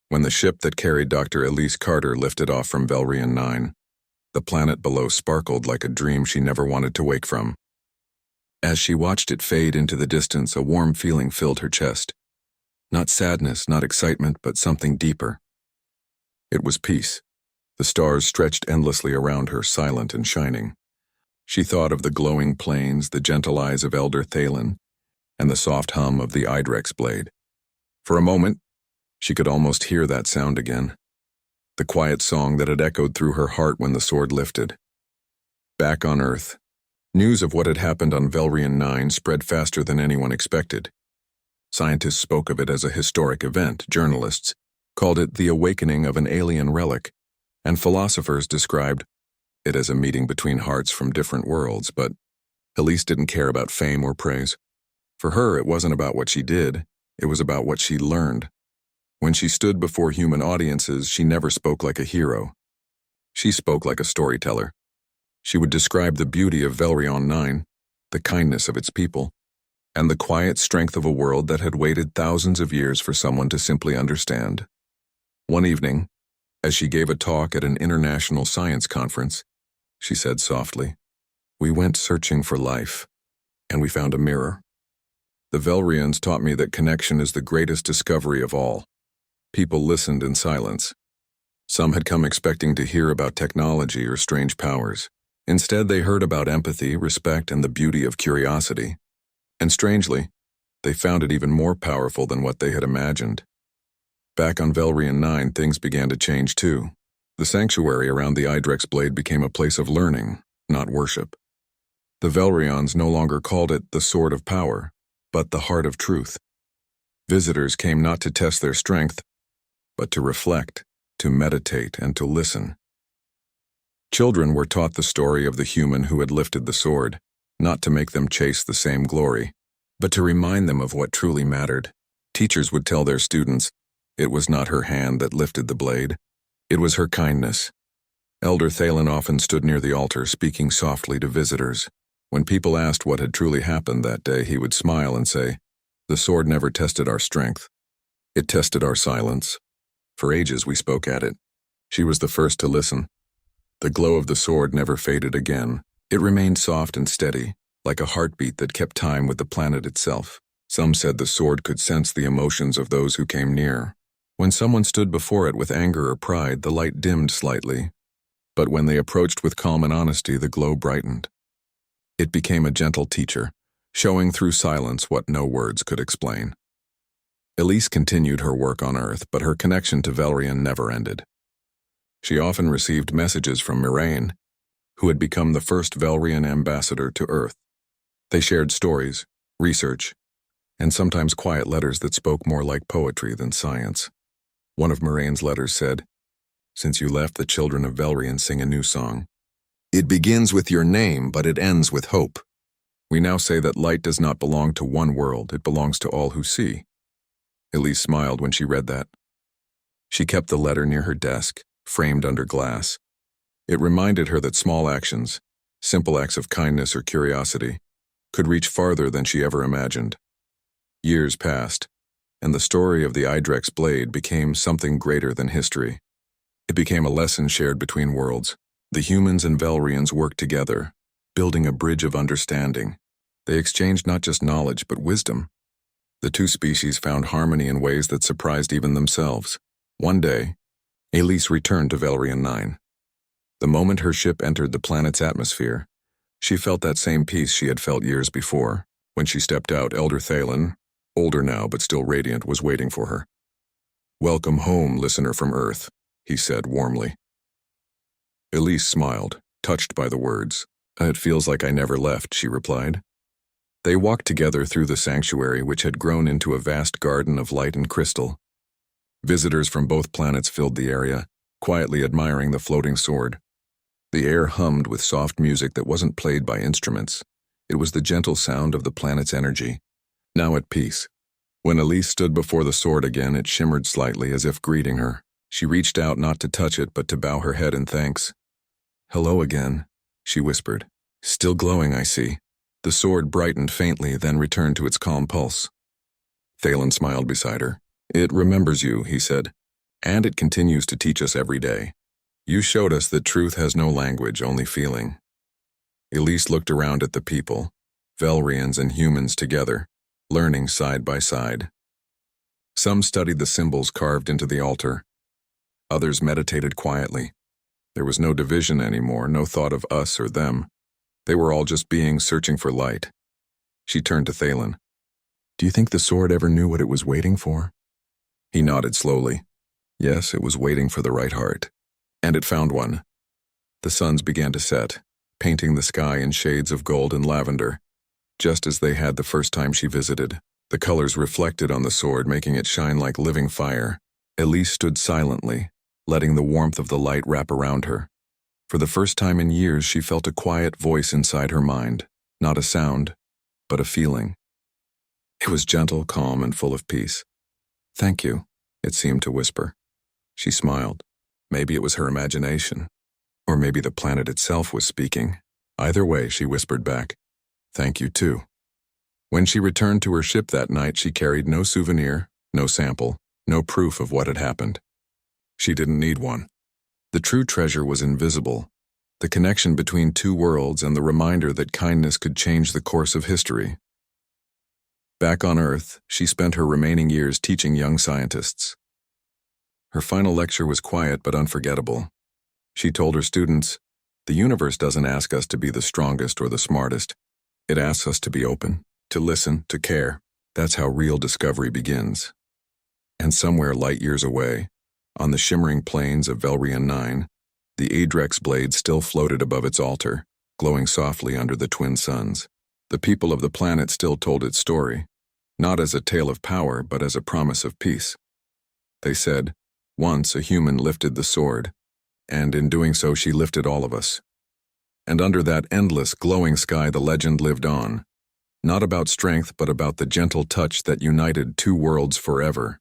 When the ship that carried Dr. Elise Carter lifted off from Velrian 9, the planet below sparkled like a dream she never wanted to wake from. As she watched it fade into the distance, a warm feeling filled her chest. Not sadness, not excitement, but something deeper. It was peace. The stars stretched endlessly around her, silent and shining. She thought of the glowing plains, the gentle eyes of Elder Thalen, and the soft hum of the Idrex blade. For a moment, she could almost hear that sound again, the quiet song that had echoed through her heart when the sword lifted. Back on Earth, news of what had happened on Velrian 9 spread faster than anyone expected. Scientists spoke of it as a historic event, journalists called it the awakening of an alien relic, and philosophers described it as a meeting between hearts from different worlds, but Elise didn't care about fame or praise. For her, it wasn't about what she did, it was about what she learned. When she stood before human audiences, she never spoke like a hero. She spoke like a storyteller. She would describe the beauty of Velrion 9, the kindness of its people, and the quiet strength of a world that had waited thousands of years for someone to simply understand. One evening, as she gave a talk at an international science conference, she said softly, "We went searching for life, and we found a mirror. The Velrians taught me that connection is the greatest discovery of all." People listened in silence. Some had come expecting to hear about technology or strange powers. Instead, they heard about empathy, respect, and the beauty of curiosity. And strangely, they found it even more powerful than what they had imagined. Back on Velrian 9, things began to change too. The sanctuary around the Idrex blade became a place of learning, not worship. The Velrians no longer called it the Sword of Power, but the Heart of Truth. Visitors came not to test their strength, but to reflect, to meditate, and to listen. Children were taught the story of the human who had lifted the sword, not to make them chase the same glory, but to remind them of what truly mattered. Teachers would tell their students, it was not her hand that lifted the blade, it was her kindness. Elder Thalen often stood near the altar, speaking softly to visitors. When people asked what had truly happened that day, he would smile and say, "The sword never tested our strength. It tested our silence." For ages we spoke at it. She was the first to listen. The glow of the sword never faded again. It remained soft and steady, like a heartbeat that kept time with the planet itself. Some said the sword could sense the emotions of those who came near. When someone stood before it with anger or pride, the light dimmed slightly. But when they approached with calm and honesty, the glow brightened. It became a gentle teacher, showing through silence what no words could explain. Elise continued her work on Earth, but her connection to Velrian never ended. She often received messages from Miraine, who had become the first Velrian ambassador to Earth. They shared stories, research, and sometimes quiet letters that spoke more like poetry than science. One of Miraine's letters said, "Since you left, the children of Velrian sing a new song. It begins with your name, but it ends with hope. We now say that light does not belong to one world, it belongs to all who see." Elise smiled when she read that. She kept the letter near her desk, framed under glass. It reminded her that small actions, simple acts of kindness or curiosity, could reach farther than she ever imagined. Years passed, and the story of the Idrex blade became something greater than history. It became a lesson shared between worlds. The humans and Velrians worked together, building a bridge of understanding. They exchanged not just knowledge, but wisdom. The two species found harmony in ways that surprised even themselves. One day, Elise returned to Velrian 9. The moment her ship entered the planet's atmosphere, she felt that same peace she had felt years before. When she stepped out, Elder Thalen, older now but still radiant, was waiting for her. "Welcome home, listener from Earth," he said warmly. Elise smiled, touched by the words. "It feels like I never left," she replied. They walked together through the sanctuary, which had grown into a vast garden of light and crystal. Visitors from both planets filled the area, quietly admiring the floating sword. The air hummed with soft music that wasn't played by instruments. It was the gentle sound of the planet's energy, now at peace. When Elise stood before the sword again, it shimmered slightly as if greeting her. She reached out not to touch it, but to bow her head in thanks. "Hello again," she whispered. "Still glowing, I see." The sword brightened faintly, then returned to its calm pulse. Thalen smiled beside her. "It remembers you," he said. And it continues to teach us every day. You showed us that truth has no language, only feeling. Elise looked around at the people, Velrians and humans together, learning side by side. Some studied the symbols carved into the altar. Others meditated quietly. There was no division anymore, no thought of us or them. They were all just beings searching for light. She turned to Thalen. Do you think the sword ever knew what it was waiting for? He nodded slowly. Yes, it was waiting for the right heart. And it found one. The suns began to set, painting the sky in shades of gold and lavender, just as they had the first time she visited. The colors reflected on the sword, making it shine like living fire. Elise stood silently, letting the warmth of the light wrap around her. For the first time in years, she felt a quiet voice inside her mind, not a sound, but a feeling. It was gentle, calm, and full of peace. Thank you, it seemed to whisper. She smiled. Maybe it was her imagination, or maybe the planet itself was speaking. Either way, she whispered back, thank you too. When she returned to her ship that night, she carried no souvenir, no sample, no proof of what had happened. She didn't need one. The true treasure was invisible, the connection between two worlds and the reminder that kindness could change the course of history. Back on Earth, she spent her remaining years teaching young scientists. Her final lecture was quiet but unforgettable. She told her students, the universe doesn't ask us to be the strongest or the smartest. It asks us to be open, to listen, to care. That's how real discovery begins. And somewhere light years away, on the shimmering plains of Velrian 9, the Adrex blade still floated above its altar, glowing softly under the twin suns. The people of the planet still told its story, not as a tale of power, but as a promise of peace. They said, once a human lifted the sword, and in doing so she lifted all of us. And under that endless, glowing sky the legend lived on, not about strength but about the gentle touch that united two worlds forever.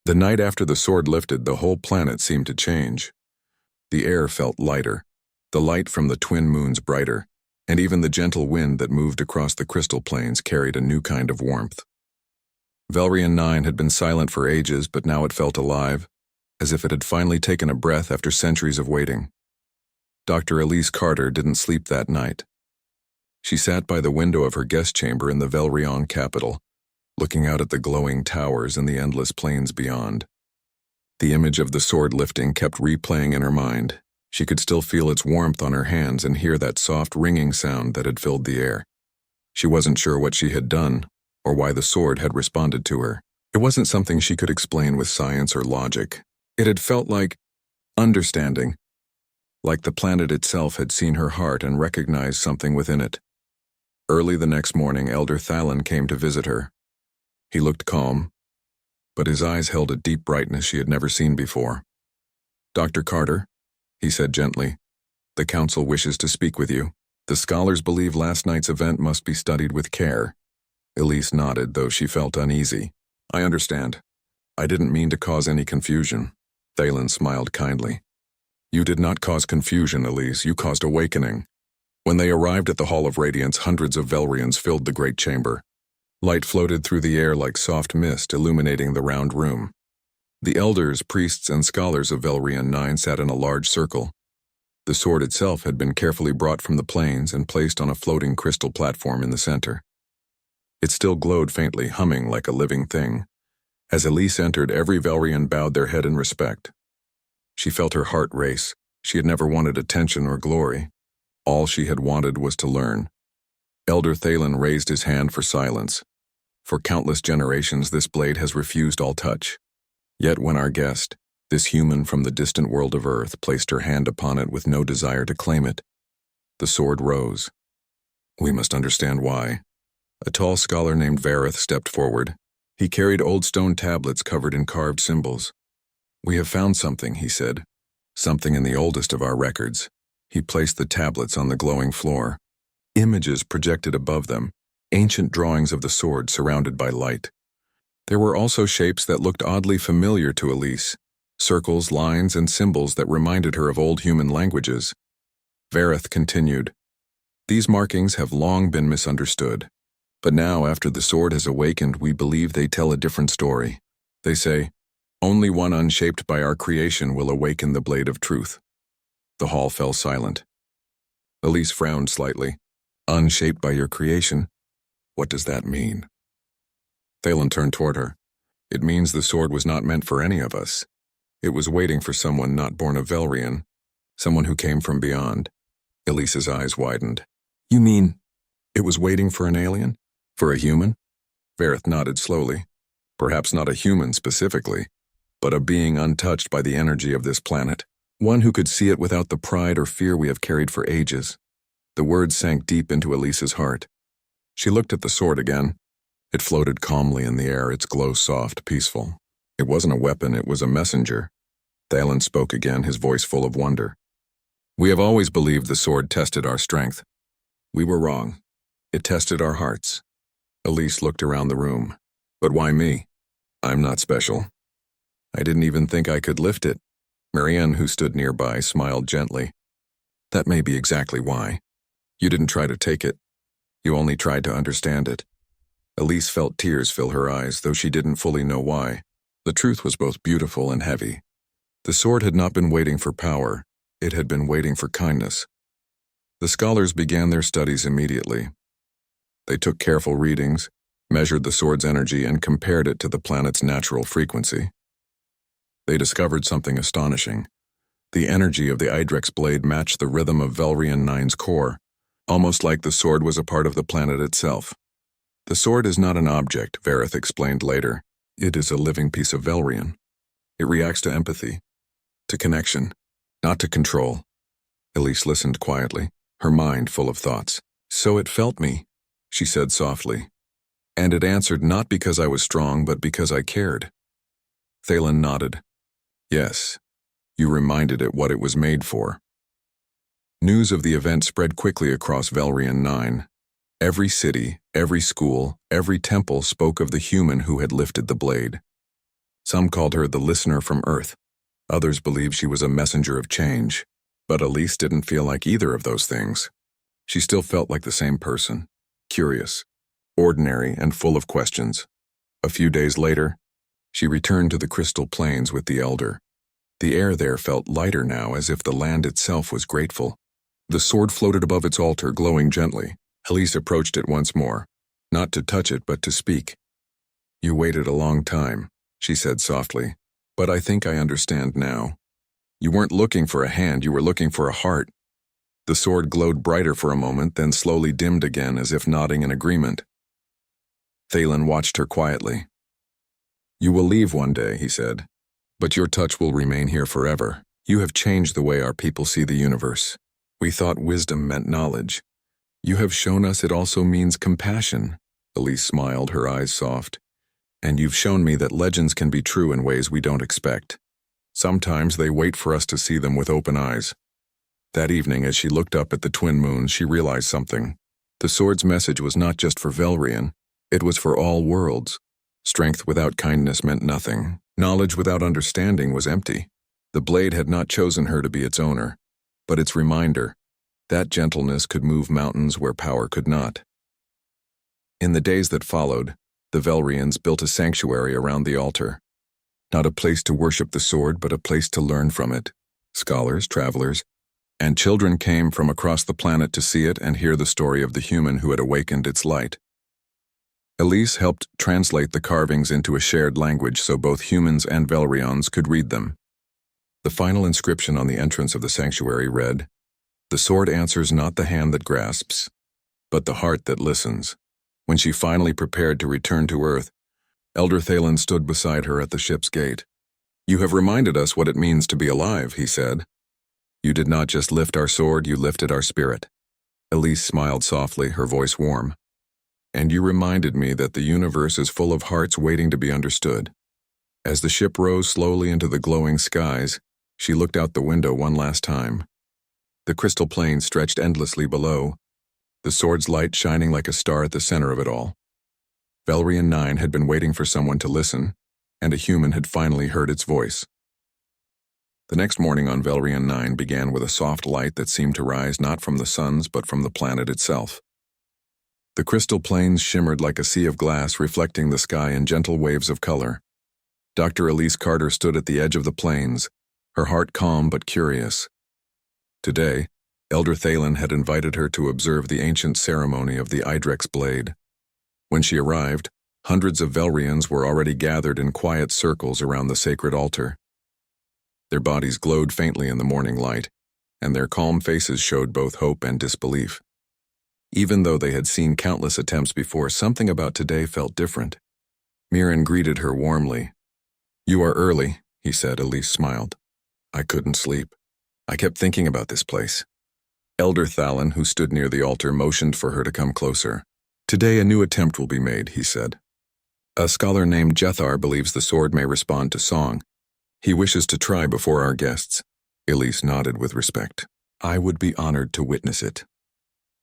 The night after the sword lifted, the whole planet seemed to change. The air felt lighter, the light from the twin moons brighter, and even the gentle wind that moved across the crystal plains carried a new kind of warmth. Velrian 9 had been silent for ages, but now it felt alive, as if it had finally taken a breath after centuries of waiting. Dr. Elise Carter didn't sleep that night. She sat by the window of her guest chamber in the Velrion capital, looking out at the glowing towers and the endless plains beyond. The image of the sword lifting kept replaying in her mind. She could still feel its warmth on her hands and hear that soft ringing sound that had filled the air. She wasn't sure what she had done, or why the sword had responded to her. It wasn't something she could explain with science or logic. It had felt like understanding, like the planet itself had seen her heart and recognized something within it. Early the next morning, Elder Thalen came to visit her. He looked calm, but his eyes held a deep brightness she had never seen before. Dr. Carter, he said gently, the council wishes to speak with you. The scholars believe last night's event must be studied with care. Elise nodded, though she felt uneasy. I understand. I didn't mean to cause any confusion. Thalen smiled kindly. You did not cause confusion, Elise. You caused awakening. When they arrived at the Hall of Radiance, hundreds of Velrians filled the great chamber. Light floated through the air like soft mist, illuminating the round room. The elders, priests, and scholars of Velrian 9 sat in a large circle. The sword itself had been carefully brought from the plains and placed on a floating crystal platform in the center. It still glowed faintly, humming like a living thing. As Elise entered, every Velrian bowed their head in respect. She felt her heart race. She had never wanted attention or glory. All she had wanted was to learn. Elder Thalen raised his hand for silence. For countless generations, this blade has refused all touch. Yet when our guest, this human from the distant world of Earth, placed her hand upon it with no desire to claim it, the sword rose. We must understand why. A tall scholar named Vareth stepped forward. He carried old stone tablets covered in carved symbols. We have found something, he said. Something in the oldest of our records. He placed the tablets on the glowing floor. Images projected above them, ancient drawings of the sword surrounded by light. There were also shapes that looked oddly familiar to Elise, circles, lines, and symbols that reminded her of old human languages. Vareth continued, These markings have long been misunderstood. But now, after the sword has awakened, we believe they tell a different story. They say, Only one unshaped by our creation will awaken the blade of truth. The hall fell silent. Elise frowned slightly. Unshaped by your creation? What does that mean? Thalen turned toward her. It means the sword was not meant for any of us. It was waiting for someone not born of Velrian, someone who came from beyond. Elise's eyes widened. You mean, it was waiting for an alien? For a human? Vareth nodded slowly. Perhaps not a human specifically, but a being untouched by the energy of this planet. One who could see it without the pride or fear we have carried for ages. The words sank deep into Elise's heart. She looked at the sword again. It floated calmly in the air, its glow soft, peaceful. It wasn't a weapon, it was a messenger. Thalen spoke again, his voice full of wonder. We have always believed the sword tested our strength. We were wrong. It tested our hearts. Elise looked around the room. But why me? I'm not special. I didn't even think I could lift it. Marianne, who stood nearby, smiled gently. That may be exactly why. You didn't try to take it. You only tried to understand it. Elise felt tears fill her eyes, though she didn't fully know why. The truth was both beautiful and heavy. The sword had not been waiting for power. It had been waiting for kindness. The scholars began their studies immediately. They took careful readings, measured the sword's energy, and compared it to the planet's natural frequency. They discovered something astonishing. The energy of the Idrex blade matched the rhythm of Velrian 9's core, almost like the sword was a part of the planet itself. The sword is not an object, Vareth explained later. It is a living piece of Velrian. It reacts to empathy, to connection, not to control. Elise listened quietly, her mind full of thoughts. So it felt me, she said softly. And it answered not because I was strong, but because I cared. Thalen nodded. Yes, you reminded it what it was made for. News of the event spread quickly across Velrian 9. Every city, every school, every temple spoke of the human who had lifted the blade. Some called her the listener from Earth. Others believed she was a messenger of change. But Elise didn't feel like either of those things. She still felt like the same person, curious, ordinary, and full of questions. A few days later, she returned to the Crystal Plains with the Elder. The air there felt lighter now, as if the land itself was grateful. The sword floated above its altar, glowing gently. Elise approached it once more, not to touch it, but to speak. You waited a long time, she said softly, but I think I understand now. You weren't looking for a hand, you were looking for a heart. The sword glowed brighter for a moment, then slowly dimmed again, as if nodding in agreement. Thalen watched her quietly. You will leave one day, he said, but your touch will remain here forever. You have changed the way our people see the universe. We thought wisdom meant knowledge. You have shown us it also means compassion. Elise smiled, her eyes soft. And you've shown me that legends can be true in ways we don't expect. Sometimes they wait for us to see them with open eyes. That evening, as she looked up at the twin moons, she realized something. The sword's message was not just for Velrian, it was for all worlds. Strength without kindness meant nothing. Knowledge without understanding was empty. The blade had not chosen her to be its owner, but its reminder. That gentleness could move mountains where power could not. In the days that followed, the Velrians built a sanctuary around the altar. Not a place to worship the sword, but a place to learn from it. Scholars, travelers, and children came from across the planet to see it and hear the story of the human who had awakened its light. Elise helped translate the carvings into a shared language so both humans and Velrians could read them. The final inscription on the entrance of the sanctuary read, "The sword answers not the hand that grasps, but the heart that listens." When she finally prepared to return to Earth, Elder Thalen stood beside her at the ship's gate. You have reminded us what it means to be alive, he said. You did not just lift our sword, you lifted our spirit. Elise smiled softly, her voice warm. And you reminded me that the universe is full of hearts waiting to be understood. As the ship rose slowly into the glowing skies, she looked out the window one last time. The crystal plain stretched endlessly below, the sword's light shining like a star at the center of it all. Velrian 9 had been waiting for someone to listen, and a human had finally heard its voice. The next morning on Velrian 9 began with a soft light that seemed to rise not from the suns but from the planet itself. The crystal plains shimmered like a sea of glass, reflecting the sky in gentle waves of color. Dr. Elise Carter stood at the edge of the plains, her heart calm but curious. Today, Elder Thalen had invited her to observe the ancient ceremony of the Idrex blade. When she arrived, hundreds of Velrians were already gathered in quiet circles around the sacred altar. Their bodies glowed faintly in the morning light, and their calm faces showed both hope and disbelief. Even though they had seen countless attempts before, something about today felt different. Mirren greeted her warmly. "You are early," he said. Elise smiled. "I couldn't sleep. I kept thinking about this place." Elder Thalen, who stood near the altar, motioned for her to come closer. "Today a new attempt will be made," he said. "A scholar named Jethar believes the sword may respond to song. He wishes to try before our guests." Elise nodded with respect. "I would be honored to witness it."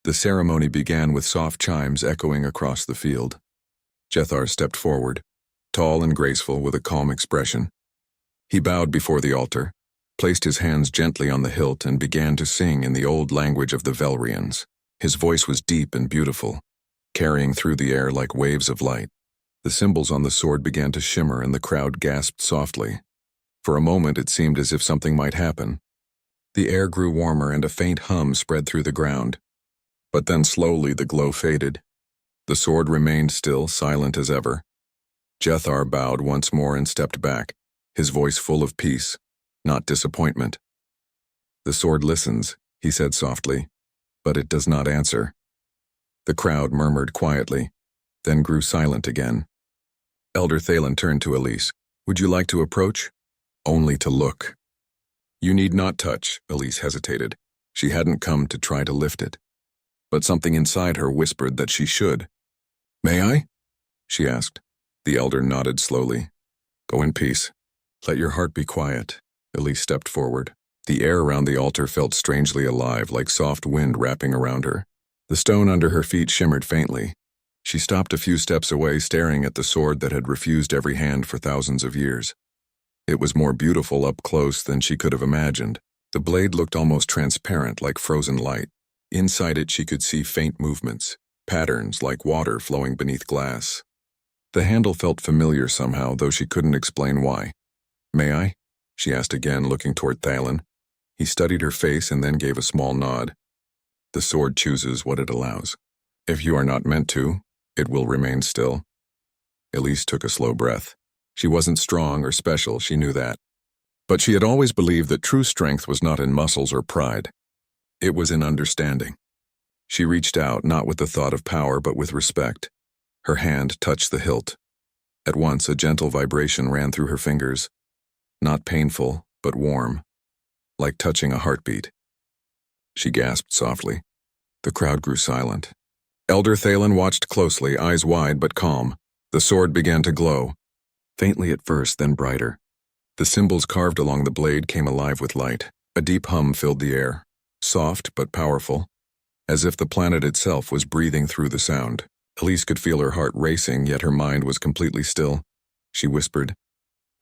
The ceremony began with soft chimes echoing across the field. Jethar stepped forward, tall and graceful with a calm expression. He bowed before the altar, placed his hands gently on the hilt, and began to sing in the old language of the Velrians. His voice was deep and beautiful, carrying through the air like waves of light. The symbols on the sword began to shimmer and the crowd gasped softly. For a moment it seemed as if something might happen. The air grew warmer and a faint hum spread through the ground. But then slowly the glow faded. The sword remained still, silent as ever. Jethar bowed once more and stepped back, his voice full of peace, not disappointment. "The sword listens," he said softly, "but it does not answer." The crowd murmured quietly, then grew silent again. Elder Thalen turned to Elise. "Would you like to approach?" "Only to look." "You need not touch," Elise hesitated. She hadn't come to try to lift it. But something inside her whispered that she should. "May I?" she asked. The elder nodded slowly. "Go in peace. Let your heart be quiet." Elise stepped forward. The air around the altar felt strangely alive, like soft wind wrapping around her. The stone under her feet shimmered faintly. She stopped a few steps away, staring at the sword that had refused every hand for thousands of years. It was more beautiful up close than she could have imagined. The blade looked almost transparent, like frozen light. Inside it she could see faint movements, patterns like water flowing beneath glass. The handle felt familiar somehow, though she couldn't explain why. "May I?" she asked again, looking toward Thalen. He studied her face and then gave a small nod. "The sword chooses what it allows. If you are not meant to, it will remain still." Elise took a slow breath. She wasn't strong or special, she knew that. But she had always believed that true strength was not in muscles or pride. It was in understanding. She reached out, not with the thought of power, but with respect. Her hand touched the hilt. At once, a gentle vibration ran through her fingers. Not painful, but warm, like touching a heartbeat. She gasped softly. The crowd grew silent. Elder Thalen watched closely, eyes wide but calm. The sword began to glow. Faintly at first, then brighter. The symbols carved along the blade came alive with light. A deep hum filled the air. Soft but powerful, as if the planet itself was breathing through the sound. Elise could feel her heart racing, yet her mind was completely still. She whispered,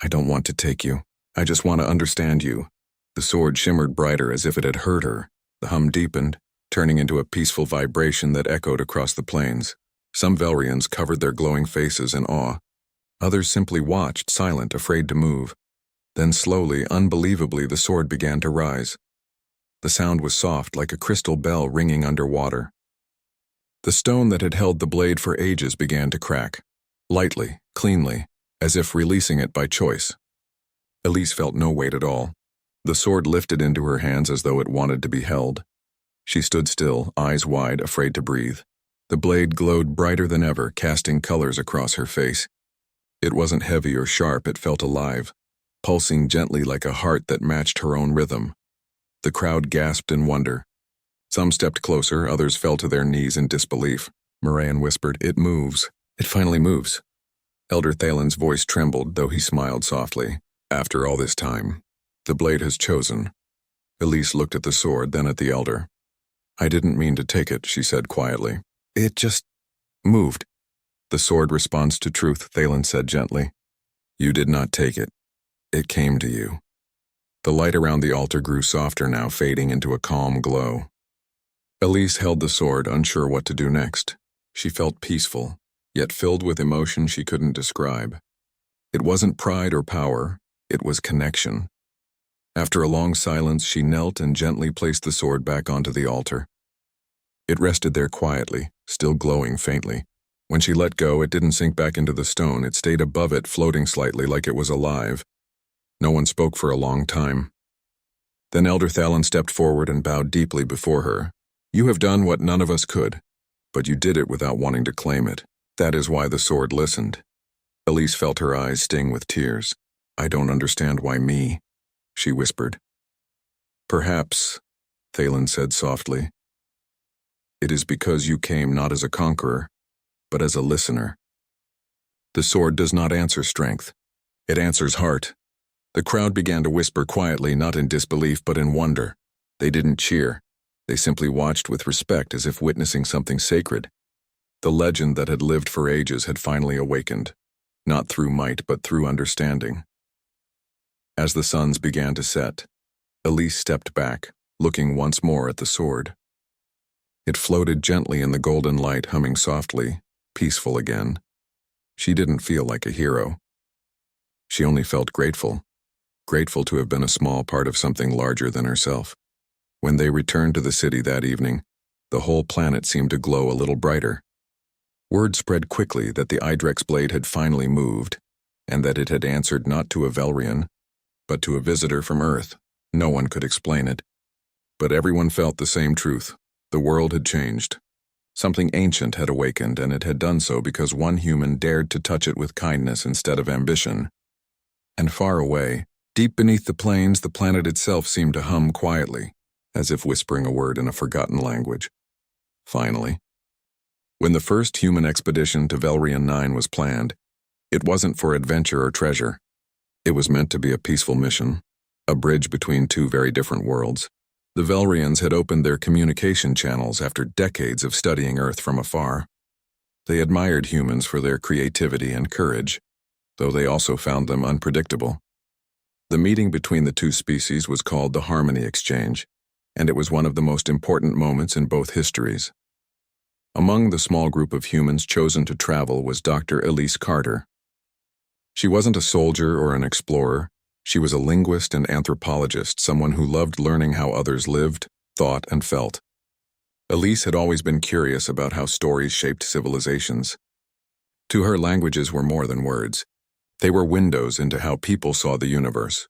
"I don't want to take you. I just want to understand you." The sword shimmered brighter as if it had heard her. The hum deepened, turning into a peaceful vibration that echoed across the plains. Some Velrians covered their glowing faces in awe. Others simply watched, silent, afraid to move. Then slowly, unbelievably, the sword began to rise. The sound was soft, like a crystal bell ringing underwater. The stone that had held the blade for ages began to crack, lightly, cleanly, as if releasing it by choice. Elise felt no weight at all. The sword lifted into her hands as though it wanted to be held. She stood still, eyes wide, afraid to breathe. The blade glowed brighter than ever, casting colors across her face. It wasn't heavy or sharp, it felt alive, pulsing gently like a heart that matched her own rhythm. The crowd gasped in wonder. Some stepped closer, others fell to their knees in disbelief. Moran whispered, "It moves. It finally moves." Elder Thalen's voice trembled, though he smiled softly. "After all this time, the blade has chosen." Elise looked at the sword, then at the elder. "I didn't mean to take it," she said quietly. "It just moved." "The sword responds to truth," Thalen said gently. "You did not take it. It came to you." The light around the altar grew softer now, fading into a calm glow. Elise held the sword, unsure what to do next. She felt peaceful, yet filled with emotion she couldn't describe. It wasn't pride or power, it was connection. After a long silence, she knelt and gently placed the sword back onto the altar. It rested there quietly, still glowing faintly. When she let go, it didn't sink back into the stone. It stayed above it, floating slightly like it was alive. No one spoke for a long time. Then Elder Thalon stepped forward and bowed deeply before her. "You have done what none of us could, but you did it without wanting to claim it. That is why the sword listened." Elise felt her eyes sting with tears. "I don't understand why me," she whispered. "Perhaps," Thalon said softly, "it is because you came not as a conqueror, but as a listener. The sword does not answer strength. It answers heart." The crowd began to whisper quietly, not in disbelief, but in wonder. They didn't cheer. They simply watched with respect, as if witnessing something sacred. The legend that had lived for ages had finally awakened, not through might, but through understanding. As the suns began to set, Elise stepped back, looking once more at the sword. It floated gently in the golden light, humming softly, peaceful again. She didn't feel like a hero. She only felt grateful to have been a small part of something larger than herself. When they returned to the city that evening, the whole planet seemed to glow a little brighter. Word spread quickly that the Idrex blade had finally moved, and that it had answered not to a Velrian, but to a visitor from Earth. No one could explain it, but everyone felt the same truth. The world had changed. Something ancient had awakened, and it had done so because one human dared to touch it with kindness instead of ambition. And far away, deep beneath the plains, the planet itself seemed to hum quietly, as if whispering a word in a forgotten language. Finally, when the first human expedition to Velrian 9 was planned, it wasn't for adventure or treasure. It was meant to be a peaceful mission, a bridge between two very different worlds. The Velrians had opened their communication channels after decades of studying Earth from afar. They admired humans for their creativity and courage, though they also found them unpredictable. The meeting between the two species was called the Harmony Exchange, and it was one of the most important moments in both histories. Among the small group of humans chosen to travel was Dr. Elise Carter. She wasn't a soldier or an explorer. She was a linguist and anthropologist, someone who loved learning how others lived, thought, and felt. Elise had always been curious about how stories shaped civilizations. To her, languages were more than words. They were windows into how people saw the universe.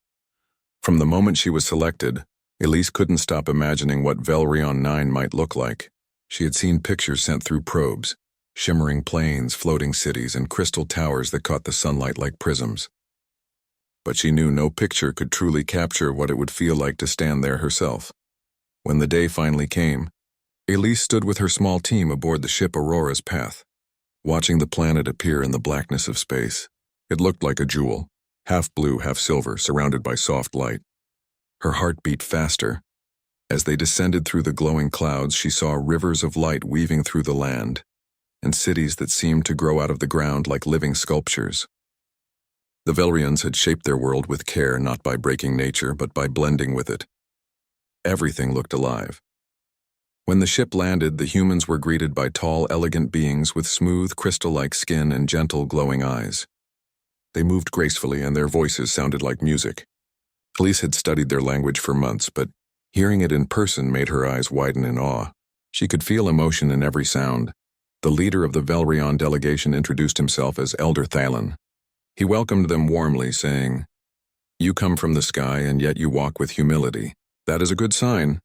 From the moment she was selected, Elise couldn't stop imagining what Velrion 9 might look like. She had seen pictures sent through probes, shimmering plains, floating cities, and crystal towers that caught the sunlight like prisms. But she knew no picture could truly capture what it would feel like to stand there herself. When the day finally came, Elise stood with her small team aboard the ship Aurora's Path, watching the planet appear in the blackness of space. It looked like a jewel, half blue, half silver, surrounded by soft light. Her heart beat faster. As they descended through the glowing clouds, she saw rivers of light weaving through the land, and cities that seemed to grow out of the ground like living sculptures. The Velrians had shaped their world with care, not by breaking nature, but by blending with it. Everything looked alive. When the ship landed, the humans were greeted by tall, elegant beings with smooth, crystal-like skin and gentle, glowing eyes. They moved gracefully, and their voices sounded like music. Elise had studied their language for months, but hearing it in person made her eyes widen in awe. She could feel emotion in every sound. The leader of the Velrion delegation introduced himself as Elder Thalon. He welcomed them warmly, saying, "You come from the sky, and yet you walk with humility. That is a good sign."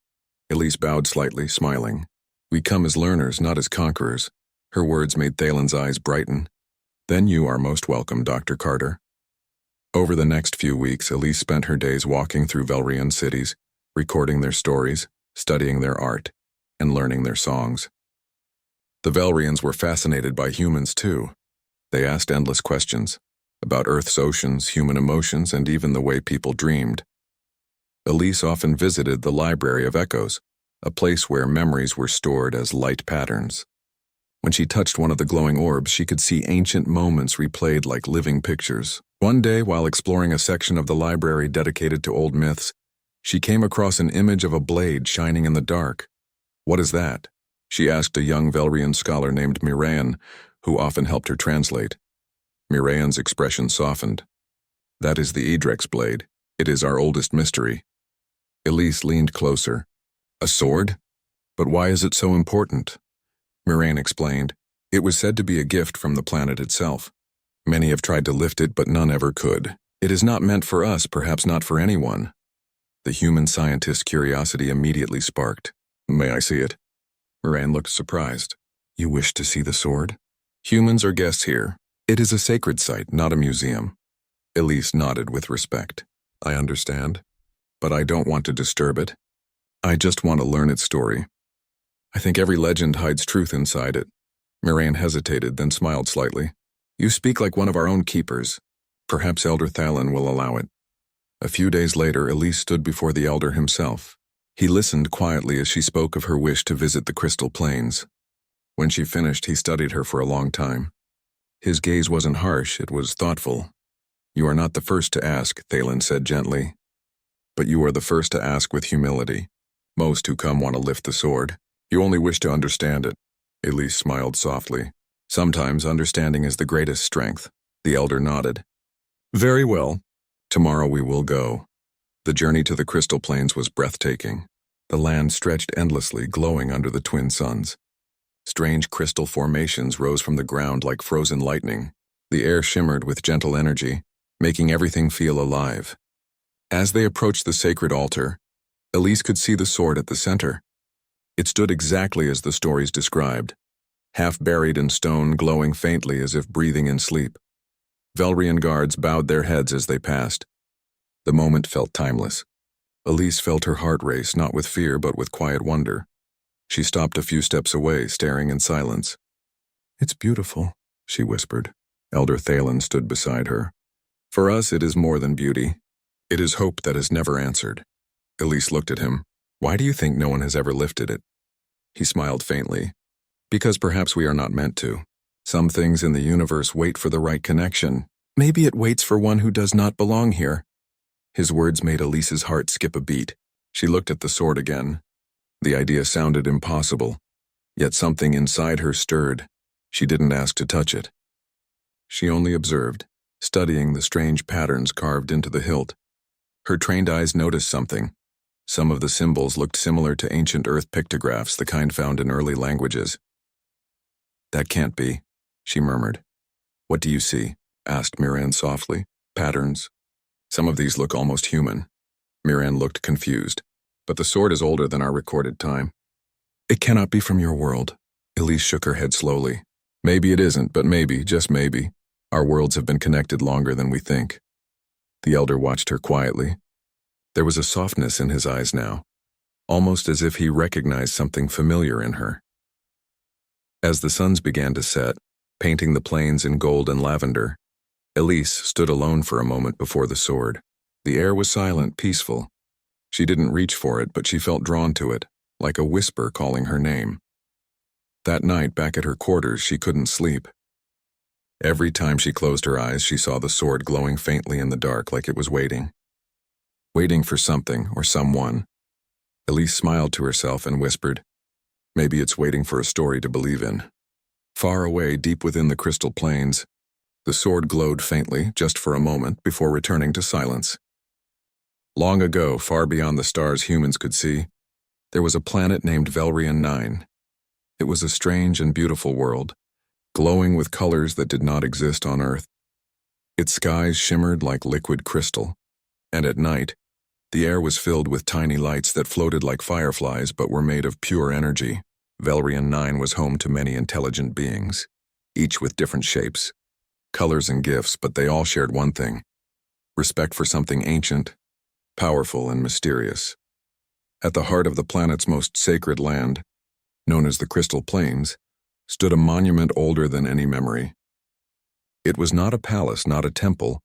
Elise bowed slightly, smiling. "We come as learners, not as conquerors." Her words made Thalon's eyes brighten. "Then you are most welcome, Dr. Carter." Over the next few weeks, Elise spent her days walking through Velrian cities, recording their stories, studying their art, and learning their songs. The Velrians were fascinated by humans too. They asked endless questions about Earth's oceans, human emotions, and even the way people dreamed. Elise often visited the Library of Echoes, a place where memories were stored as light patterns. When she touched one of the glowing orbs, she could see ancient moments replayed like living pictures. One day, while exploring a section of the library dedicated to old myths, she came across an image of a blade shining in the dark. "What is that?" she asked a young Velrian scholar named Mirayan, who often helped her translate. Mirayan's expression softened. That is the Edrex blade. It is our oldest mystery. Elise leaned closer. A sword? But why is it so important? Miraine explained. It was said to be a gift from the planet itself. Many have tried to lift it, but none ever could. It is not meant for us, perhaps not for anyone. The human scientist's curiosity immediately sparked. May I see it? Miraine looked surprised. You wish to see the sword? Humans are guests here. It is a sacred site, not a museum. Elise nodded with respect. I understand, but I don't want to disturb it. I just want to learn its story. I think every legend hides truth inside it. Miraine hesitated, then smiled slightly. You speak like one of our own keepers. Perhaps Elder Thalen will allow it. A few days later, Elise stood before the Elder himself. He listened quietly as she spoke of her wish to visit the Crystal Plains. When she finished, he studied her for a long time. His gaze wasn't harsh, it was thoughtful. You are not the first to ask, Thalen said gently. But you are the first to ask with humility. Most who come want to lift the sword. You only wish to understand it. Elise smiled softly. Sometimes understanding is the greatest strength. The Elder nodded. Very well. Tomorrow we will go. The journey to the Crystal Plains was breathtaking. The land stretched endlessly, glowing under the twin suns. Strange crystal formations rose from the ground like frozen lightning. The air shimmered with gentle energy, making everything feel alive. As they approached the sacred altar, Elise could see the sword at the center. It stood exactly as the stories described, half buried in stone, glowing faintly as if breathing in sleep. Velrian guards bowed their heads as they passed. The moment felt timeless. Elise felt her heart race, not with fear but with quiet wonder. She stopped a few steps away, staring in silence. It's beautiful, she whispered. Elder Thalen stood beside her. For us, it is more than beauty. It is hope that is never answered. Elise looked at him. Why do you think no one has ever lifted it? He smiled faintly. Because perhaps we are not meant to. Some things in the universe wait for the right connection. Maybe it waits for one who does not belong here. His words made Elise's heart skip a beat. She looked at the sword again. The idea sounded impossible, yet something inside her stirred. She didn't ask to touch it. She only observed, studying the strange patterns carved into the hilt. Her trained eyes noticed something. Some of the symbols looked similar to ancient earth pictographs, the kind found in early languages. That can't be, she murmured. What do you see? Asked Miraine softly. Patterns. Some of these look almost human. Miraine looked confused. But the sword is older than our recorded time. It cannot be from your world. Elise shook her head slowly. Maybe it isn't, but maybe, just maybe, our worlds have been connected longer than we think. The Elder watched her quietly. There was a softness in his eyes now, almost as if he recognized something familiar in her. As the suns began to set, painting the plains in gold and lavender, Elise stood alone for a moment before the sword. The air was silent, peaceful. She didn't reach for it, but she felt drawn to it, like a whisper calling her name. That night, back at her quarters, she couldn't sleep. Every time she closed her eyes, she saw the sword glowing faintly in the dark, like it was waiting. Waiting for something or someone. Elise smiled to herself and whispered, maybe it's waiting for a story to believe in. Far away, deep within the Crystal Plains, the sword glowed faintly, just for a moment, before returning to silence. Long ago, far beyond the stars humans could see, there was a planet named Velrian 9. It was a strange and beautiful world, glowing with colors that did not exist on Earth. Its skies shimmered like liquid crystal, and at night, the air was filled with tiny lights that floated like fireflies but were made of pure energy. Velrian 9 was home to many intelligent beings, each with different shapes, colors and gifts, but they all shared one thing: respect for something ancient, powerful, and mysterious. At the heart of the planet's most sacred land, known as the Crystal Plains, stood a monument older than any memory. It was not a palace, not a temple,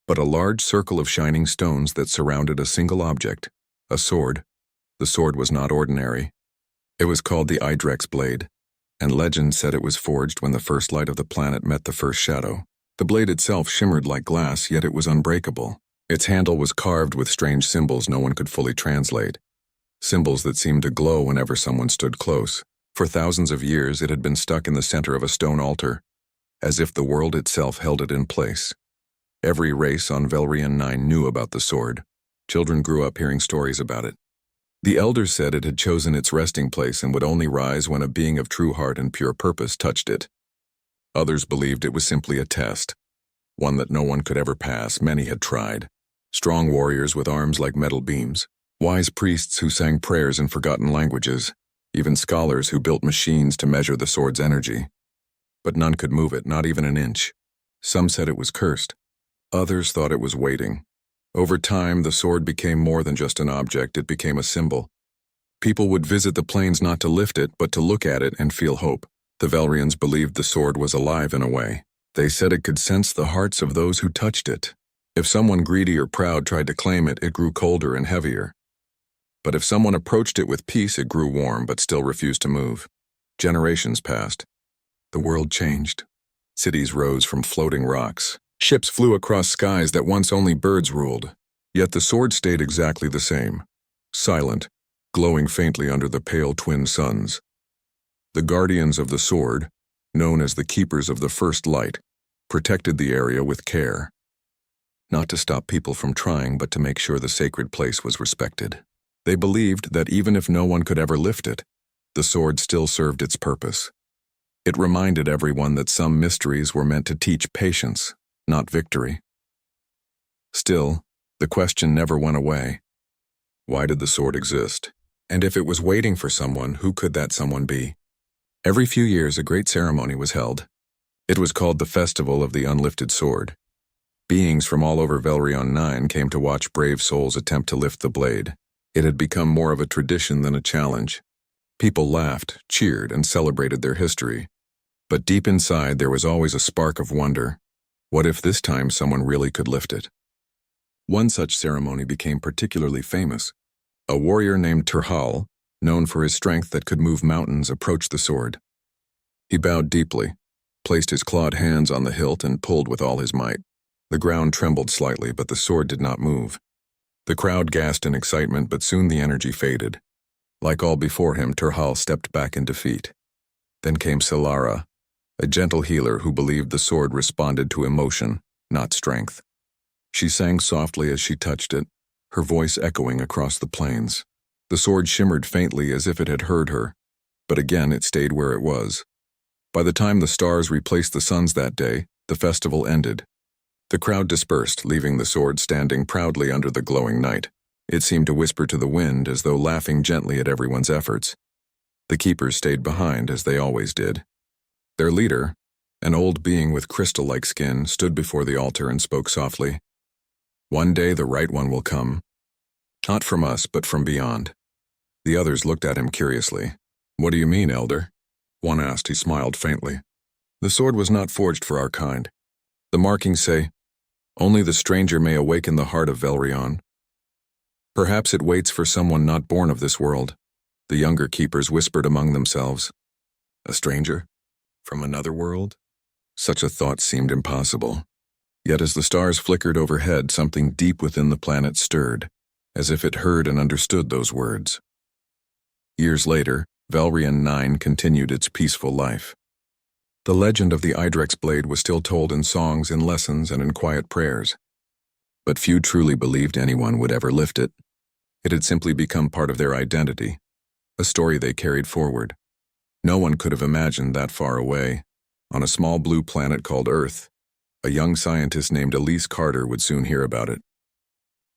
but a large circle of shining stones that surrounded a single object, a sword. The sword was not ordinary. It was called the Edrex blade, and legend said it was forged when the first light of the planet met the first shadow. The blade itself shimmered like glass, yet it was unbreakable. Its handle was carved with strange symbols no one could fully translate, symbols that seemed to glow whenever someone stood close. For thousands of years, it had been stuck in the center of a stone altar, as if the world itself held it in place. Every race on Velrian 9 knew about the sword. Children grew up hearing stories about it. The elders said it had chosen its resting place and would only rise when a being of true heart and pure purpose touched it. Others believed it was simply a test, one that no one could ever pass. Many had tried. Strong warriors with arms like metal beams, wise priests who sang prayers in forgotten languages, even scholars who built machines to measure the sword's energy. But none could move it, not even an inch. Some said it was cursed. Others thought it was waiting. Over time, the sword became more than just an object, it became a symbol. People would visit the plains not to lift it, but to look at it and feel hope. The Velrians believed the sword was alive in a way. They said it could sense the hearts of those who touched it. If someone greedy or proud tried to claim it, it grew colder and heavier. But if someone approached it with peace, it grew warm but still refused to move. Generations passed. The world changed. Cities rose from floating rocks. Ships flew across skies that once only birds ruled. Yet the sword stayed exactly the same, silent, glowing faintly under the pale twin suns. The guardians of the sword, known as the keepers of the first light, protected the area with care. Not to stop people from trying, but to make sure the sacred place was respected. They believed that even if no one could ever lift it, the sword still served its purpose. It reminded everyone that some mysteries were meant to teach patience, not victory. Still, the question never went away. Why did the sword exist? And if it was waiting for someone, who could that someone be? Every few years, a great ceremony was held. It was called the Festival of the Unlifted Sword. Beings from all over Velrian 9 came to watch brave souls attempt to lift the blade. It had become more of a tradition than a challenge. People laughed, cheered, and celebrated their history. But deep inside, there was always a spark of wonder. What if this time someone really could lift it? One such ceremony became particularly famous. A warrior named Turhal, known for his strength that could move mountains, approached the sword. He bowed deeply, placed his clawed hands on the hilt, and pulled with all his might. The ground trembled slightly, but the sword did not move. The crowd gasped in excitement, but soon the energy faded. Like all before him, Turhal stepped back in defeat. Then came Solara, a gentle healer who believed the sword responded to emotion, not strength. She sang softly as she touched it, her voice echoing across the plains. The sword shimmered faintly as if it had heard her, but again it stayed where it was. By the time the stars replaced the suns that day, the festival ended. The crowd dispersed, leaving the sword standing proudly under the glowing night. It seemed to whisper to the wind as though laughing gently at everyone's efforts. The keepers stayed behind, as they always did. Their leader, an old being with crystal-like skin, stood before the altar and spoke softly. "One day the right one will come. Not from us, but from beyond." The others looked at him curiously. "What do you mean, Elder?" One asked. He smiled faintly. "The sword was not forged for our kind. The markings say, 'Only the stranger may awaken the heart of Velrian.' Perhaps it waits for someone not born of this world." The younger keepers whispered among themselves. A stranger? From another world? Such a thought seemed impossible. Yet as the stars flickered overhead, something deep within the planet stirred, as if it heard and understood those words. Years later, Velrian 9 continued its peaceful life. The legend of the Idrex blade was still told in songs, in lessons, and in quiet prayers. But few truly believed anyone would ever lift it. It had simply become part of their identity, a story they carried forward. No one could have imagined that far away, on a small blue planet called Earth, a young scientist named Elise Carter would soon hear about it.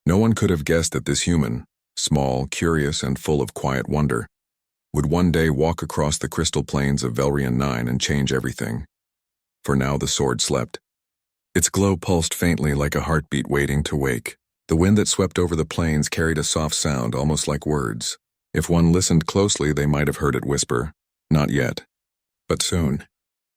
No one could have guessed that this human, small, curious, and full of quiet wonder, would one day walk across the crystal plains of Velrian 9 and change everything. For now the sword slept. Its glow pulsed faintly like a heartbeat waiting to wake. The wind that swept over the plains carried a soft sound, almost like words. If one listened closely, they might have heard it whisper, "Not yet, but soon."